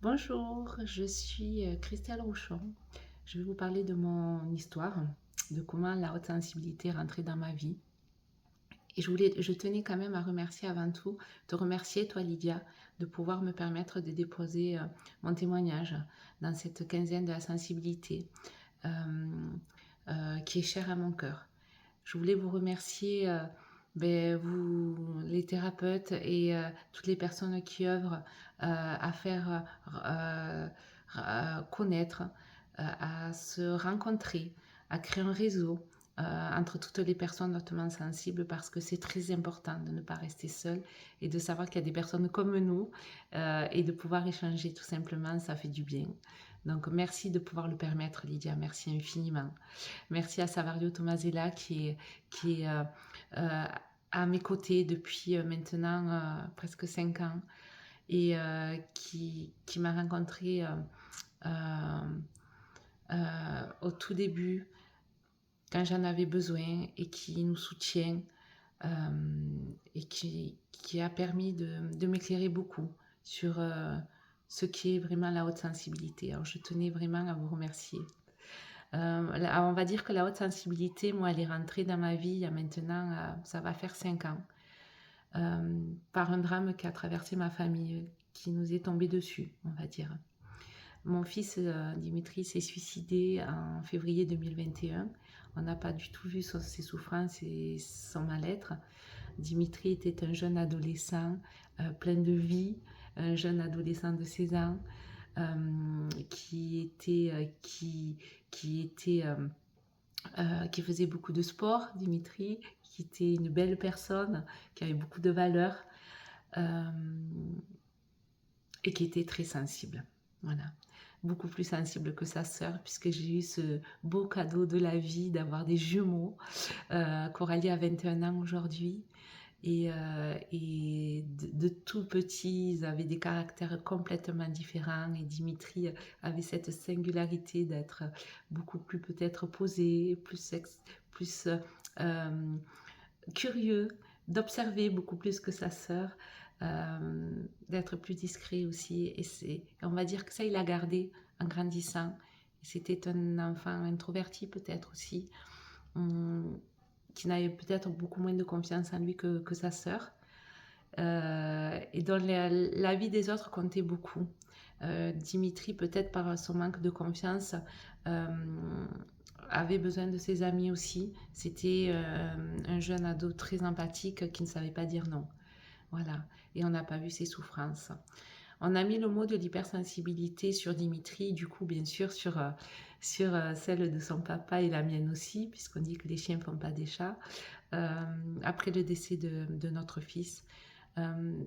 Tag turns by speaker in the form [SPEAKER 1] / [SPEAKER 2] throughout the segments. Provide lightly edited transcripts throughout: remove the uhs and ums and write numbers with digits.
[SPEAKER 1] Bonjour, je suis Christelle Rouchon. Je vais vous parler de mon histoire, de comment la haute sensibilité est rentrée dans ma vie. Et je tenais quand même à remercier avant tout, te remercier toi Lydia, de pouvoir me permettre de déposer mon témoignage dans cette quinzaine de la sensibilité euh, qui est chère à mon cœur. Je voulais vous remercier, vous, les thérapeutes et toutes les personnes qui œuvrent à faire connaître, à se rencontrer, à créer un réseau entre toutes les personnes hautement sensibles parce que c'est très important de ne pas rester seul et de savoir qu'il y a des personnes comme nous et de pouvoir échanger tout simplement, ça fait du bien. Donc merci de pouvoir le permettre Lydia, merci infiniment. Merci à Savario Tomasella qui est à mes côtés depuis maintenant presque 5 ans et qui m'a rencontrée au tout début quand j'en avais besoin et qui nous soutient euh, et qui a permis de m'éclairer beaucoup sur ce qui est vraiment la haute sensibilité. Alors je tenais vraiment à vous remercier. On va dire que la haute sensibilité, moi, elle est rentrée dans ma vie il y a maintenant, ça va faire 5 ans, par un drame qui a traversé ma famille, qui nous est tombé dessus, on va dire. Mon fils Dimitri s'est suicidé en février 2021. On n'a pas du tout vu ses souffrances et son mal-être. Dimitri était un jeune adolescent plein de vie, un jeune adolescent de 16 ans qui faisait beaucoup de sport, Dimitri, qui était une belle personne, qui avait beaucoup de valeurs euh, et qui était très sensible. Voilà. Beaucoup plus sensible que sa sœur, puisque j'ai eu ce beau cadeau de la vie d'avoir des jumeaux. Coralie a 21 ans aujourd'hui. Et de tout petits, ils avaient des caractères complètement différents. Et Dimitri avait cette singularité d'être beaucoup plus peut-être posé, plus curieux, d'observer beaucoup plus que sa sœur, d'être plus discret aussi. On va dire que ça, il a gardé en grandissant. C'était un enfant introverti peut-être aussi, hum, qui n'avait peut-être beaucoup moins de confiance en lui que sa sœur, et dont la vie des autres comptait beaucoup. Dimitri, peut-être par son manque de confiance, euh, avait besoin de ses amis aussi. C'était un jeune ado très empathique qui ne savait pas dire non. Voilà. Et on n'a pas vu ses souffrances. On a mis le mot de l'hypersensibilité sur Dimitri, du coup, bien sûr, sur celle de son papa et la mienne aussi, puisqu'on dit que les chiens ne font pas des chats, après le décès de notre fils.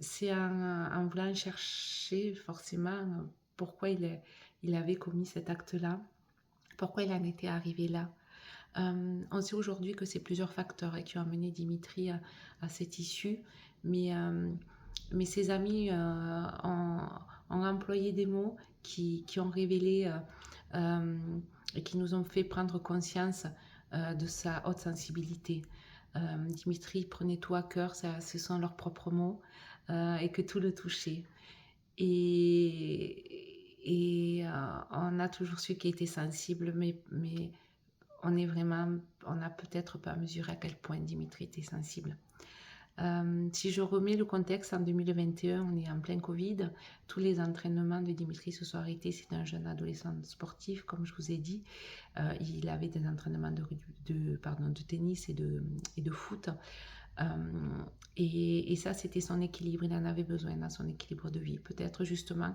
[SPEAKER 1] C'est en voulant chercher forcément pourquoi il avait commis cet acte-là, pourquoi il en était arrivé là. On sait aujourd'hui que c'est plusieurs facteurs qui ont amené Dimitri à cette issue, mais, mais ses amis ont employé des mots qui ont révélé et qui nous ont fait prendre conscience de sa haute sensibilité. Dimitri prenait tout à cœur, ce sont leurs propres mots, et que tout le touchait. Et on a toujours su qu'il était sensible, mais on n'a peut-être pas mesuré à quel point Dimitri était sensible. Si je remets le contexte, en 2021, on est en plein Covid. Tous les entraînements de Dimitri se sont arrêtés. C'est un jeune adolescent sportif, comme je vous ai dit. Il avait des entraînements de tennis et de foot. Euh, et ça, c'était son équilibre. Il en avait besoin dans son équilibre de vie. Peut-être justement,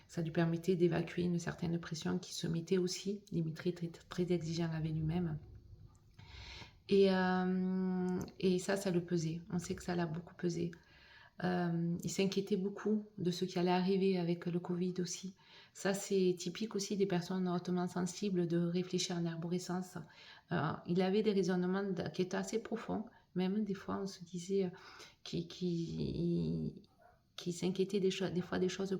[SPEAKER 1] ça lui permettait d'évacuer une certaine pression qui se mettait aussi. Dimitri était très exigeant avec lui-même. Et ça le pesait. On sait que ça l'a beaucoup pesé. Il s'inquiétait beaucoup de ce qui allait arriver avec le Covid aussi. Ça, c'est typique aussi des personnes hautement sensibles de réfléchir en arborescence. Il avait des raisonnements qui étaient assez profonds. Même des fois, on se disait qu'il s'inquiétait des fois des choses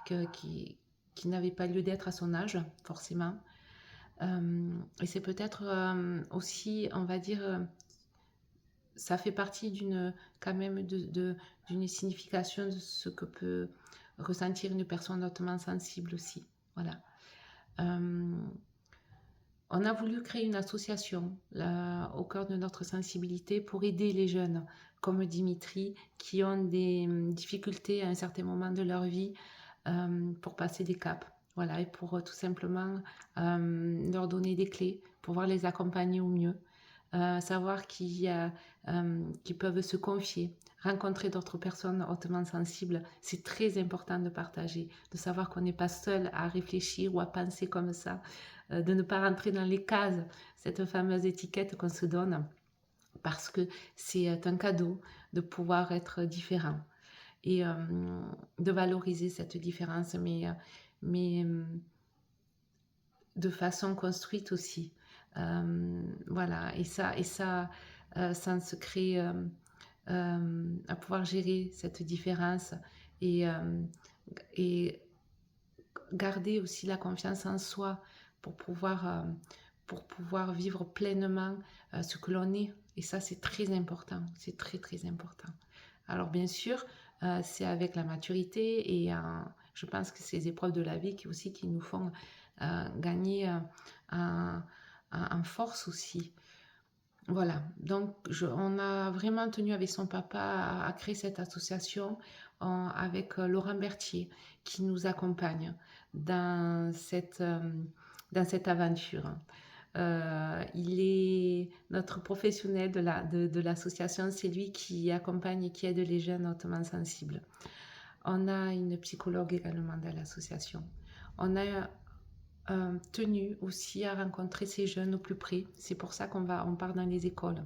[SPEAKER 1] qui n'avaient pas lieu d'être à son âge, forcément. Et c'est peut-être aussi, on va dire, ça fait partie quand même d'une signification de ce que peut ressentir une personne hautement sensible aussi. Voilà. Euh, on a voulu créer une association là, au cœur de notre sensibilité pour aider les jeunes comme Dimitri qui ont des difficultés à un certain moment de leur vie pour passer des caps. Voilà, et pour tout simplement leur donner des clés, pouvoir les accompagner au mieux, savoir qu'ils peuvent se confier, rencontrer d'autres personnes hautement sensibles. C'est très important de partager, de savoir qu'on n'est pas seul à réfléchir ou à penser comme ça, de ne pas rentrer dans les cases, cette fameuse étiquette qu'on se donne, parce que c'est un cadeau de pouvoir être différent et de valoriser cette différence, mais de façon construite aussi. Voilà, sans se créer à pouvoir gérer cette différence et, et garder aussi la confiance en soi pour pouvoir vivre pleinement ce que l'on est. Et ça, c'est très important. C'est très, très important. Alors, bien sûr, c'est avec la maturité et je pense que c'est les épreuves de la vie qui nous font gagner en force aussi. Voilà, donc on a vraiment tenu avec son papa à créer cette association avec Laurent Berthier qui nous accompagne dans cette aventure. Il est notre professionnel de l'association, c'est lui qui accompagne et qui aide les jeunes hautement sensibles. On a une psychologue également dans l'association. On a tenu aussi à rencontrer ces jeunes au plus près. C'est pour ça on part dans les écoles.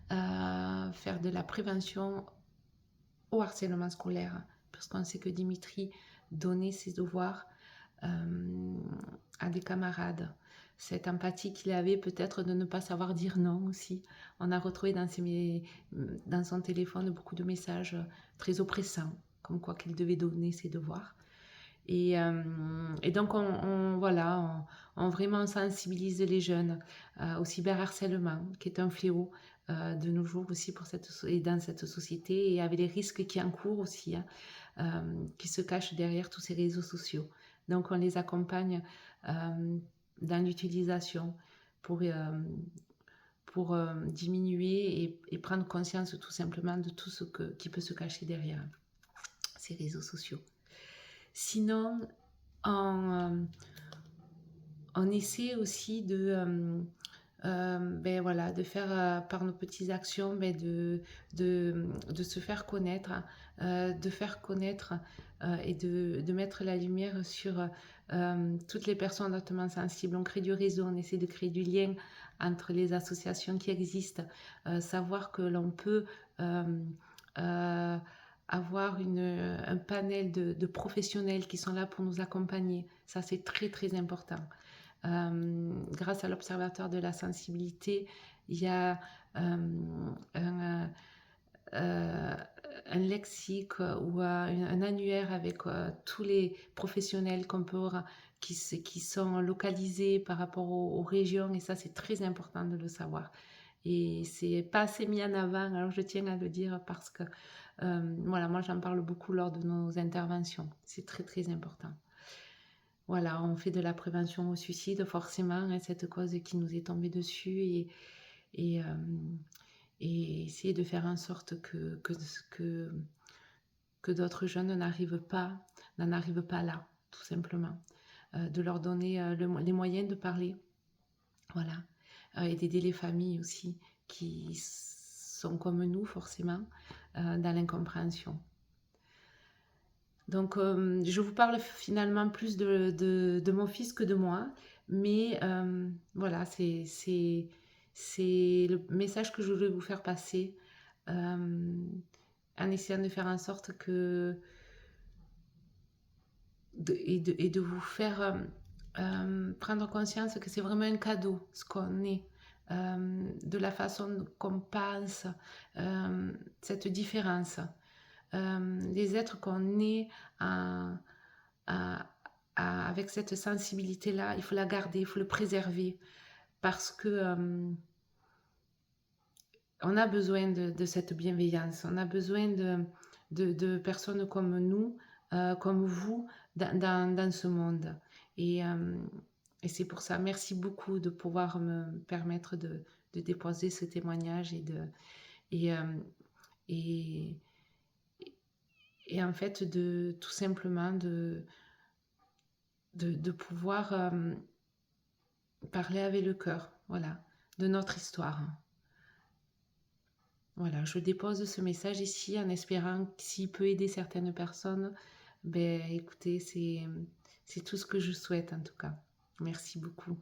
[SPEAKER 1] Faire de la prévention au harcèlement scolaire, parce qu'on sait que Dimitri donnait ses devoirs à des camarades. Cette empathie qu'il avait peut-être de ne pas savoir dire non aussi. On a retrouvé dans son téléphone beaucoup de messages très oppressants, comme quoi qu'il devait donner ses devoirs. Et donc, on vraiment sensibilise les jeunes au cyberharcèlement, qui est un fléau de nos jours aussi et dans cette société, et avec les risques qui encourent aussi, qui se cachent derrière tous ces réseaux sociaux. Donc, on les accompagne dans l'utilisation pour diminuer et prendre conscience tout simplement de tout qui peut se cacher derrière ces réseaux sociaux. Sinon, on essaie aussi de faire par nos petites actions, de se faire connaître, et de mettre la lumière sur toutes les personnes hautement sensibles. On crée du réseau, on essaie de créer du lien entre les associations qui existent, savoir que l'on peut avoir un panel de professionnels qui sont là pour nous accompagner. Ça, c'est très, très important. Grâce à l'Observatoire de la sensibilité, il y a un lexique ou un annuaire avec tous les professionnels qui sont localisés par rapport aux régions, et ça, c'est très important de le savoir. Et c'est pas assez mis en avant, alors je tiens à le dire parce que voilà, moi j'en parle beaucoup lors de nos interventions. C'est très très important. Voilà, on fait de la prévention au suicide, forcément, hein, cette cause qui nous est tombée dessus, et essayer de faire en sorte que d'autres jeunes n'en arrivent pas là, tout simplement. De leur donner les moyens de parler, voilà, et d'aider les familles aussi qui sont comme nous, forcément, dans l'incompréhension. Donc, je vous parle finalement plus de mon fils que de moi, mais voilà, c'est le message que je voulais vous faire passer, en essayant de faire en sorte et de vous faire prendre conscience que c'est vraiment un cadeau, ce qu'on est, de la façon qu'on pense, cette différence. Les êtres qu'on est avec cette sensibilité-là, il faut la garder, il faut le préserver, parce que on a besoin de cette bienveillance, on a besoin de personnes comme nous comme vous dans ce monde. Et, euh, et c'est pour ça, merci beaucoup de pouvoir me permettre de déposer ce témoignage et, euh, et, et en fait de tout simplement de pouvoir parler avec le cœur, voilà, de notre histoire. Voilà, je dépose ce message ici en espérant que s'il peut aider certaines personnes, ben écoutez, c'est tout ce que je souhaite en tout cas. Merci beaucoup.